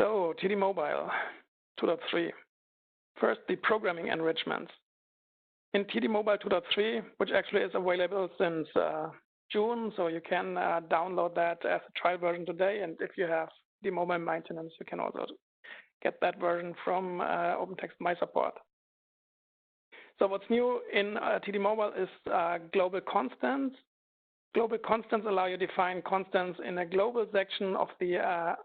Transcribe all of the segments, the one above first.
So TD Mobile 2.3. First, the programming enrichments. In TD Mobile 2.3, which actually is available since June, so you can download that as a trial version today. And if you have the mobile maintenance, you can also get that version from OpenText My Support. So what's new in TD Mobile is global constants. Global constants allow you to define constants in a global section of the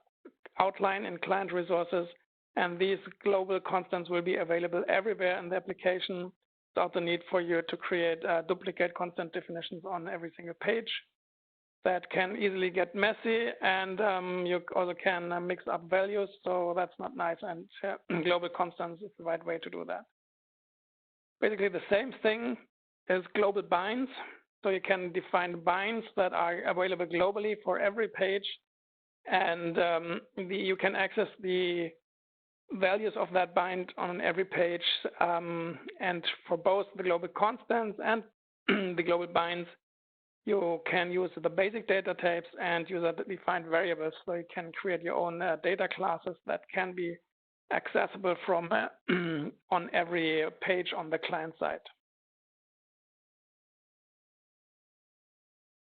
outline in client resources, and these global constants will be available everywhere in the application without the need for you to create duplicate constant definitions on every single page. That can easily get messy, and you also can mix up values, so that's not nice, and global constants is the right way to do that. Basically the same thing as global binds, so you can define binds that are available globally for every page, and you can access the values of that bind on every page, and for both the global constants and the global binds, you can use the basic data types and user-defined variables, so you can create your own data classes that can be accessible from on every page on the client side.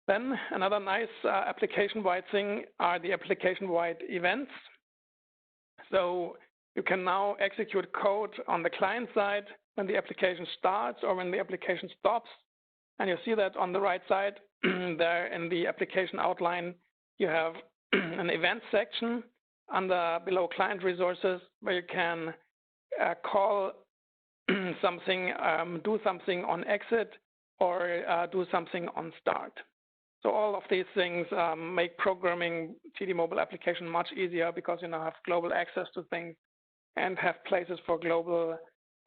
Then another nice application-wide thing are the application-wide events. So you can now execute code on the client side when the application starts or when the application stops. And you see that on the right side there in the application outline, you have an event section below client resources where you can call something, do something on exit, or do something on start. So all of these things make programming TD Mobile application much easier because you now have global access to things and have places for global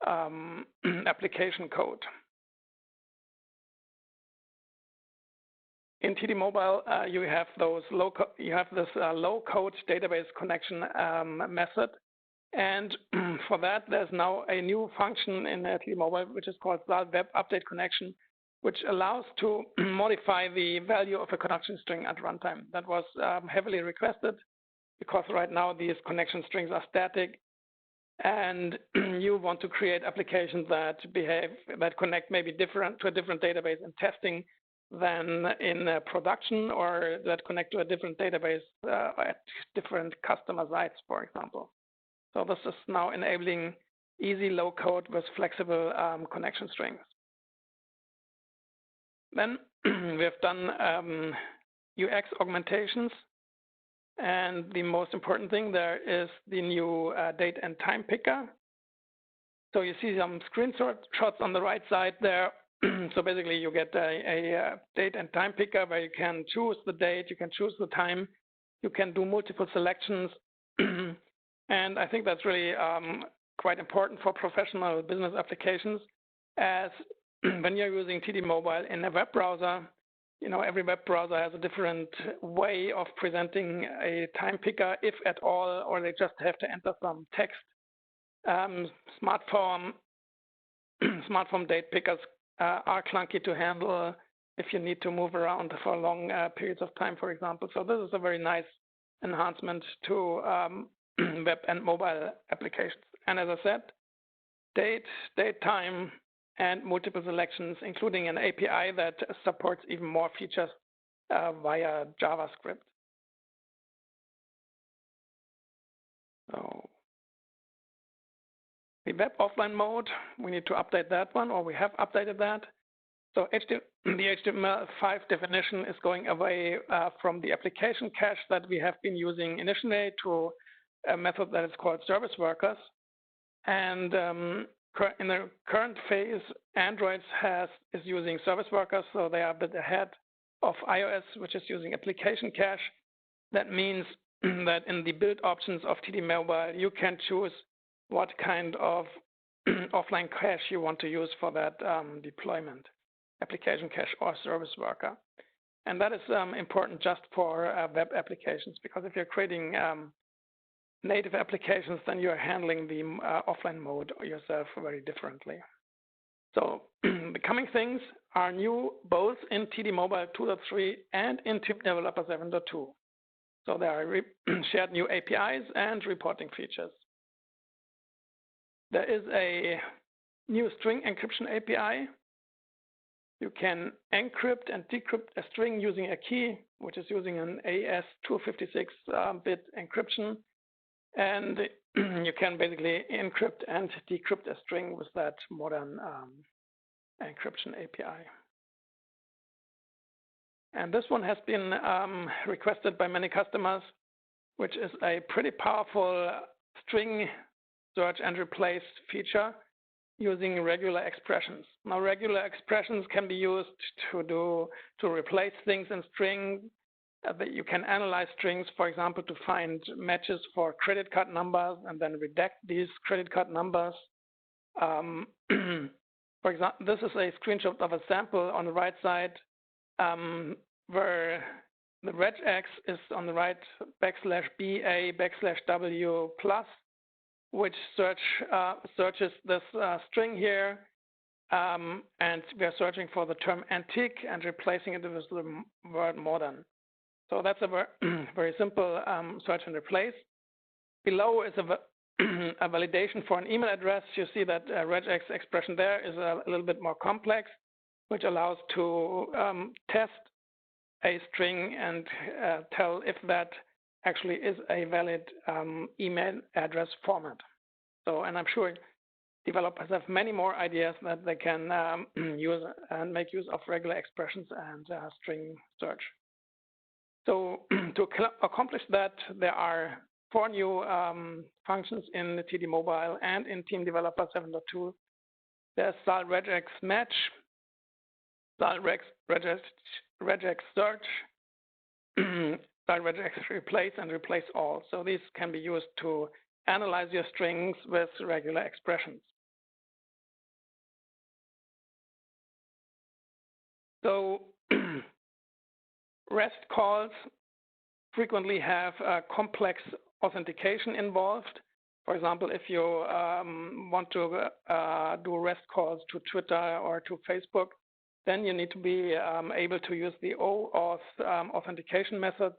application code. In TD Mobile, you have this low-code database connection method, and for that, there's now a new function in TD Mobile which is called Web Update Connection, which allows to modify the value of a connection string at runtime. That was heavily requested because right now these connection strings are static, and you want to create applications that connect maybe to a different database in testing than in production, or that connect to a different database at different customer sites, for example. So this is now enabling easy low code with flexible connection strings. Then we have done UX augmentations, and the most important thing there is the new date and time picker. So you see some screenshots on the right side there. So basically you get a date and time picker where you can choose the date, you can choose the time, you can do multiple selections. And I think that's really quite important for professional business applications, as when you're using TD Mobile in a web browser, every web browser has a different way of presenting a time picker, if at all, or they just have to enter some text. Smartphone date pickers are clunky to handle if you need to move around for long periods of time, for example. So this is a very nice enhancement to web and mobile applications. And as I said, date, time, and multiple selections, including an API that supports even more features via JavaScript. So the web offline mode, we need to update that one, or we have updated that. So the HTML5 definition is going away from the application cache that we have been using initially to a method that is called service workers. And in the current phase, Android is using service workers, so they are a bit ahead of iOS, which is using application cache. That means that in the build options of TD Mobile, you can choose what kind of offline cache you want to use for that deployment, application cache or service worker. And that is important just for web applications, because if you're creating native applications, then you're handling the offline mode yourself very differently. So the coming things are new both in TD Mobile 2.3 and in TD Developer 7.2. So there are shared new APIs and reporting features. There is a new string encryption API. You can encrypt and decrypt a string using a key, which is using an AES-256-bit encryption. And you can basically encrypt and decrypt a string with that modern encryption API. And this one has been requested by many customers, which is a pretty powerful string search and replace feature using regular expressions. Now, regular expressions can be used to replace things in string. You can analyze strings, for example, to find matches for credit card numbers and then redact these credit card numbers. For example, this is a screenshot of a sample on the right side where the regex is on the right \BA\W plus, which searches this string here. And we are searching for the term antique and replacing it with the word modern. So that's a very simple search and replace. Below is a validation for an email address. You see that regex expression there is a little bit more complex, which allows to test a string and tell if that actually is a valid email address format. So, and I'm sure developers have many more ideas that they can use and make use of regular expressions and string search. So to accomplish that, there are 4 new functions in TD Mobile and in Team Developer 7.2. There's SAL regex match, SAL regex search, SAL regex replace, and replace all. So these can be used to analyze your strings with regular expressions. So REST calls frequently have complex authentication involved. For example, if you want to do REST calls to Twitter or to Facebook, then you need to be able to use the OAuth authentication method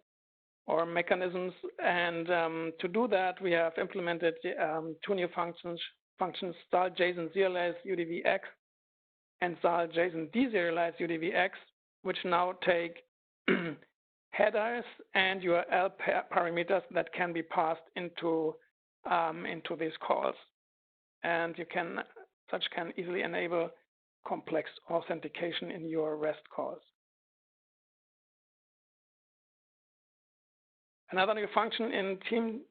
or mechanisms. And to do that, we have implemented 2 new functions, SAL JSON serialize UDVX and SAL JSON deserialize UDVX, which now take headers and URL parameters that can be passed into these calls, and such can easily enable complex authentication in your REST calls. Another new function in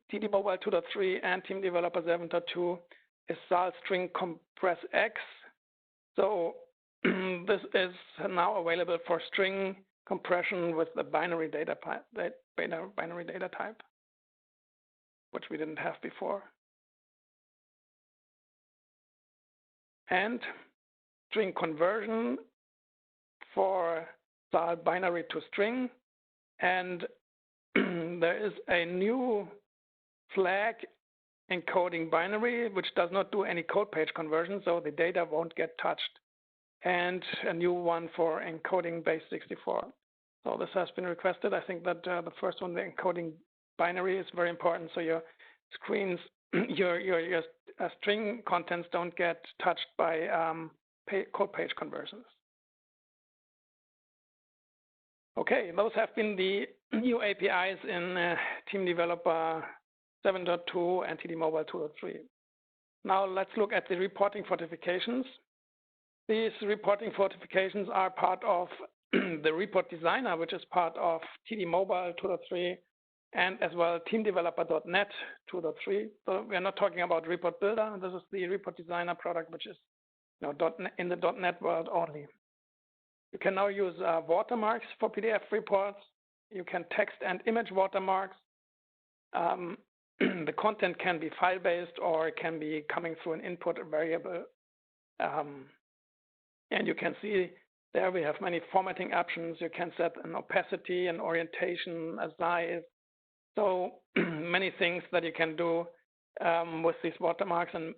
TD Mobile 2.3 and Team Developer 7.2 is SAL string compress X. So this is now available for string compression with the binary data type, which we didn't have before. And string conversion for SAL binary to string. And there is a new flag encoding binary, which does not do any code page conversion, so the data won't get touched. And a new one for encoding base 64. So this has been requested. I think that the first one, the encoding binary, is very important. So your screens, your string contents don't get touched by code page conversions. Okay, those have been the new APIs in Team Developer 7.2 and TD Mobile 2.3. Now let's look at the reporting fortifications. These reporting fortifications are part of the report designer, which is part of TD Mobile 2.3 and as well Team Developer.net 2.3. So we're not talking about report builder. This is the report designer product, which is in the .NET world only. You can now use watermarks for PDF reports. You can text and image watermarks. The content can be file-based or it can be coming through an input variable. And you can see there we have many formatting options. You can set an opacity, an orientation, a size. So many things that you can do with these watermarks and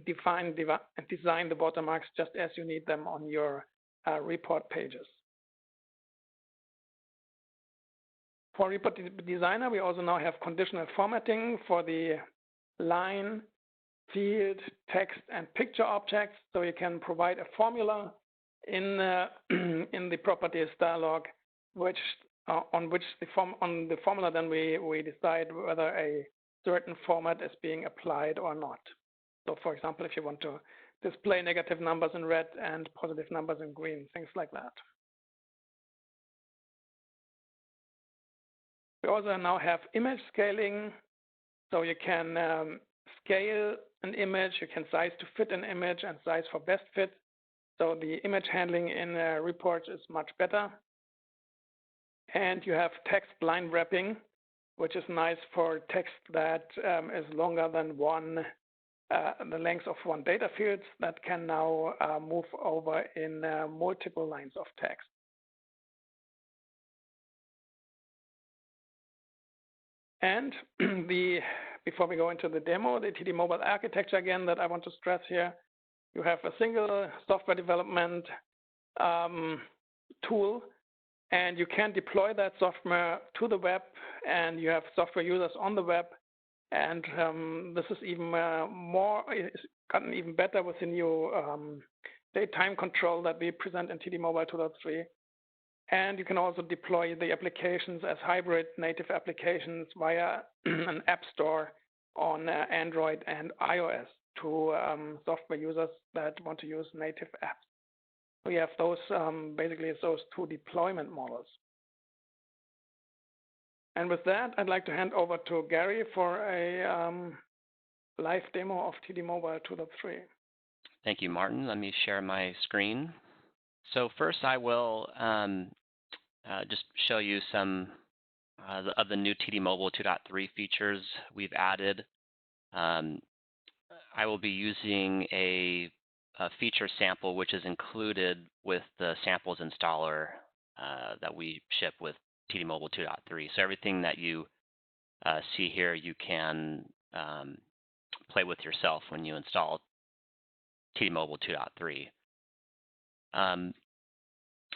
design the watermarks just as you need them on your report pages. For Report Designer, we also now have conditional formatting for the line, field, text, and picture objects. So you can provide a formula in in the properties dialog, which on the formula then we decide whether a certain format is being applied or not. So, for example, if you want to display negative numbers in red and positive numbers in green, things like that. We also now have image scaling, so you can scale an image, you can size to fit an image and size for best fit. So the image handling in reports is much better. And you have text line wrapping, which is nice for text that is longer than the length of one data field that can now move over in multiple lines of text. And before we go into the demo, the TD Mobile architecture again that I want to stress here, you have a single software development tool, and you can deploy that software to the web, and you have software users on the web. And this is even it's gotten even better with the new DateTime control that we present in TD Mobile 2.3. And you can also deploy the applications as hybrid native applications via an app store on Android and iOS to software users that want to use native apps. We have those basically those two deployment models. And with that, I'd like to hand over to Gary for a live demo of TD Mobile 2.3. Thank you, Martin. Let me share my screen. So first, I will just show you some of the new TD Mobile 2.3 features we've added. I will be using a feature sample which is included with the samples installer that we ship with TD Mobile 2.3. So everything that you see here, you can play with yourself when you install TD Mobile 2.3.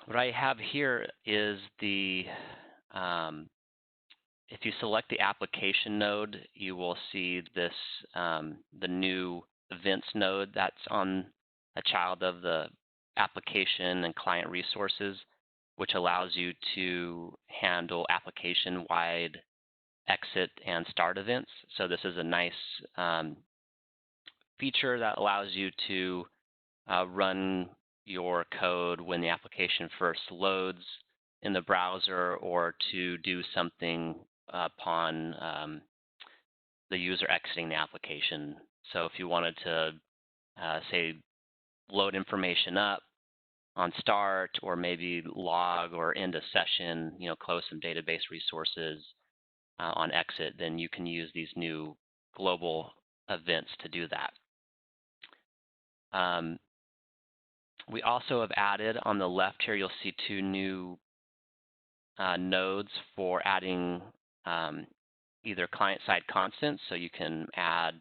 What I have here is the, if you select the application node, you will see this, the new events node that's on a child of the application and client resources, which allows you to handle application-wide exit and start events. So this is a nice feature that allows you to run your code when the application first loads in the browser, or to do something upon the user exiting the application. So if you wanted to, say, load information up on start, or maybe log or end a session, close some database resources on exit, then you can use these new global events to do that. We also have added on the left here, you'll see two new nodes for adding either client-side constants, so you can add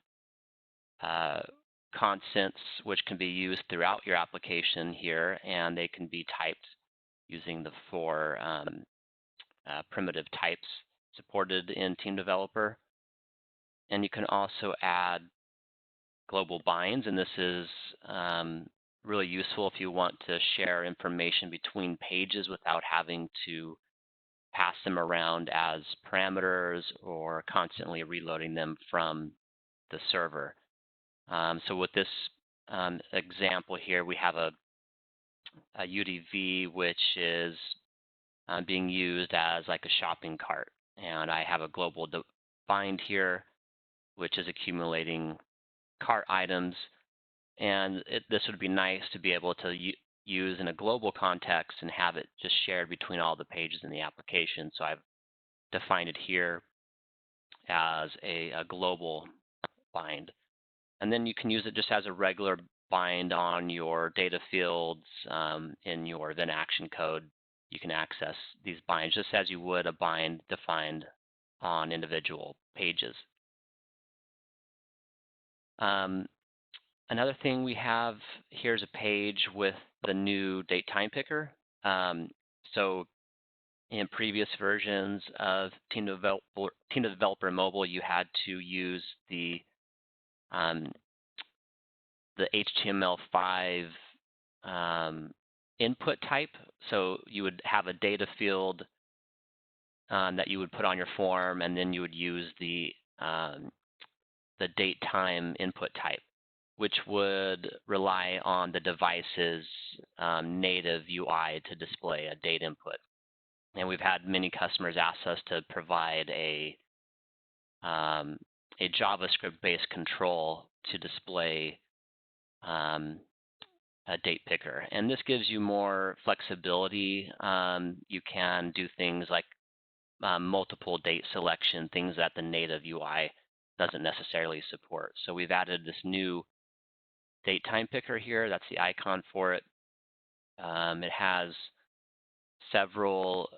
constants which can be used throughout your application here, and they can be typed using the 4 primitive types supported in Team Developer. And you can also add global binds, and this is really useful if you want to share information between pages without having to pass them around as parameters or constantly reloading them from the server. So with this example here, we have a UDV which is being used as like a shopping cart, and I have a global bind here which is accumulating cart items. And this would be nice to be able to use in a global context and have it just shared between all the pages in the application. So I've defined it here as a global bind. And then you can use it just as a regular bind on your data fields in your event action code. You can access these binds just as you would a bind defined on individual pages. Another thing we have here is a page with the new DateTime Picker. So in previous versions of Team Developer Mobile, you had to use the HTML5 input type. So you would have a data field that you would put on your form, and then you would use the date time input type, which would rely on the device's native UI to display a date input. And we've had many customers ask us to provide a JavaScript-based control to display a date picker. And this gives you more flexibility. You can do things like multiple date selection, things that the native UI doesn't necessarily support. So we've added this new DateTime Picker here. That's the icon for it. It has several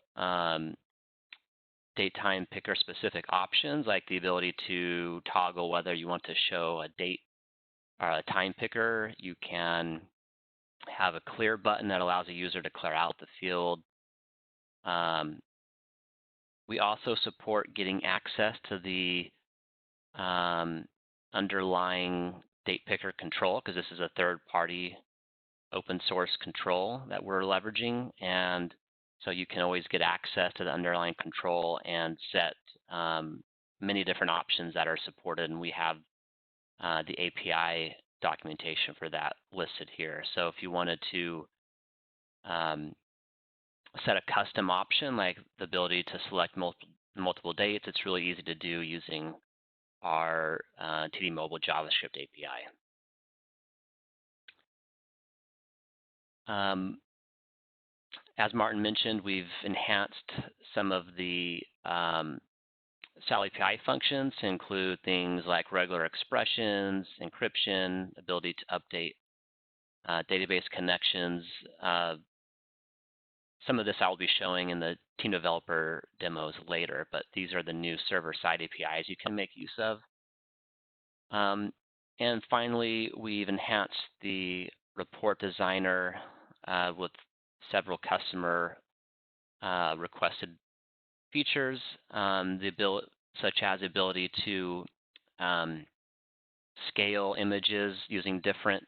DateTime Picker specific options, like the ability to toggle whether you want to show a date or a time picker. You can have a clear button that allows a user to clear out the field. We also support getting access to the underlying date picker control, because this is a third-party open source control that we're leveraging. And so you can always get access to the underlying control and set many different options that are supported. And we have the API documentation for that listed here. So if you wanted to set a custom option, like the ability to select multiple dates, it's really easy to do using our TD Mobile JavaScript API. As Martin mentioned, we've enhanced some of the SAL API functions to include things like regular expressions, encryption, ability to update database connections. Some of this I will be showing in the Team Developer demos later, but these are the new server-side APIs you can make use of. And finally, we've enhanced the report designer with several customer requested features, such as the ability to scale images using different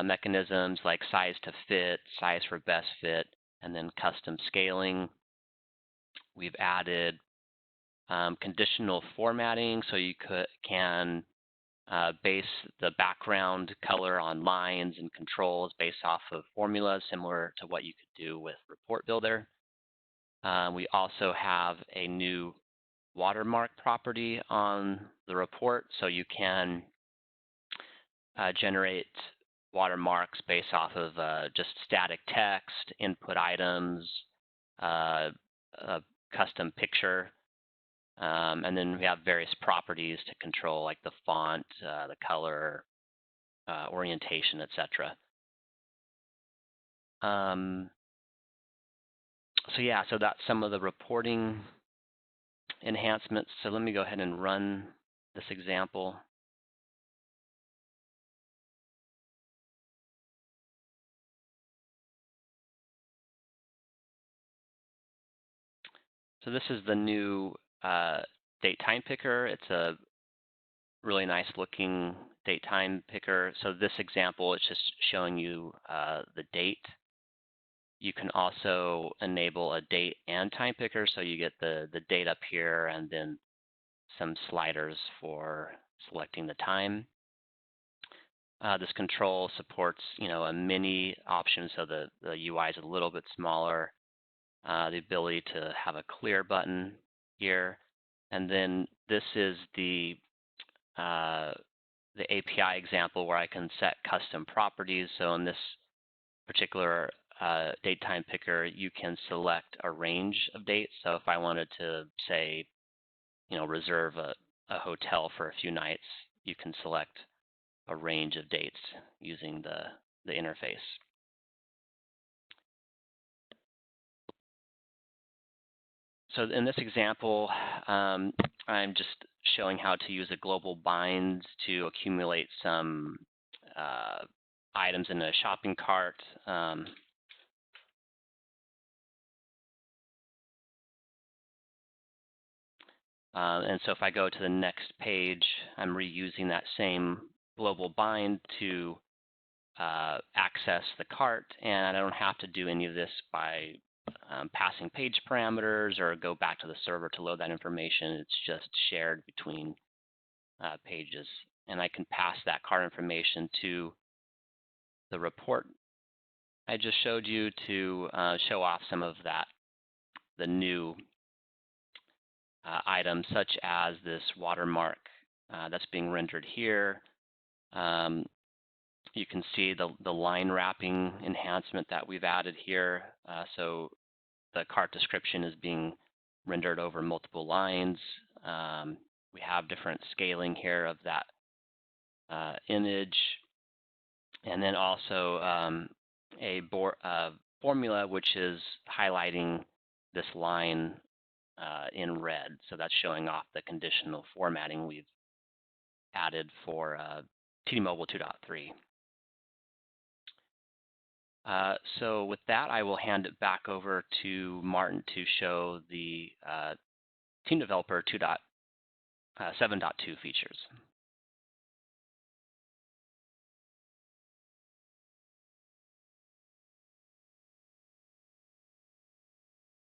mechanisms like size to fit, size for best fit, and then custom scaling. We've added conditional formatting, so you can base the background color on lines and controls based off of formulas, similar to what you could do with Report Builder. We also have a new watermark property on the report, so you can generate watermarks based off of just static text, input items, a custom picture, and then we have various properties to control, like the font, the color, orientation, etc. So yeah, so that's some of the reporting enhancements. So let me go ahead and run this example. So this is the new DateTime Picker. It's a really nice looking DateTime Picker. So this example is just showing you the date. You can also enable a date and time picker, so you get the date up here and then some sliders for selecting the time. This control supports, a mini option, so the UI is a little bit smaller. The ability to have a clear button here, and then this is the API example where I can set custom properties. So in this particular DateTime Picker, you can select a range of dates. So if I wanted to say, reserve a hotel for a few nights, you can select a range of dates using the interface. So in this example, I'm just showing how to use a global bind to accumulate some items in a shopping cart. And so if I go to the next page, I'm reusing that same global bind to access the cart, and I don't have to do any of this by passing page parameters or go back to the server to load that information. It's just shared between pages. And I can pass that cart information to the report I just showed you to show off some of the new items, such as this watermark that's being rendered here. You can see the line wrapping enhancement that we've added here. So the cart description is being rendered over multiple lines. We have different scaling here of that image. And then also a formula which is highlighting this line in red. So that's showing off the conditional formatting we've added for TD Mobile 2.3. So with that, I will hand it back over to Martin to show the Team Developer 7.2 features.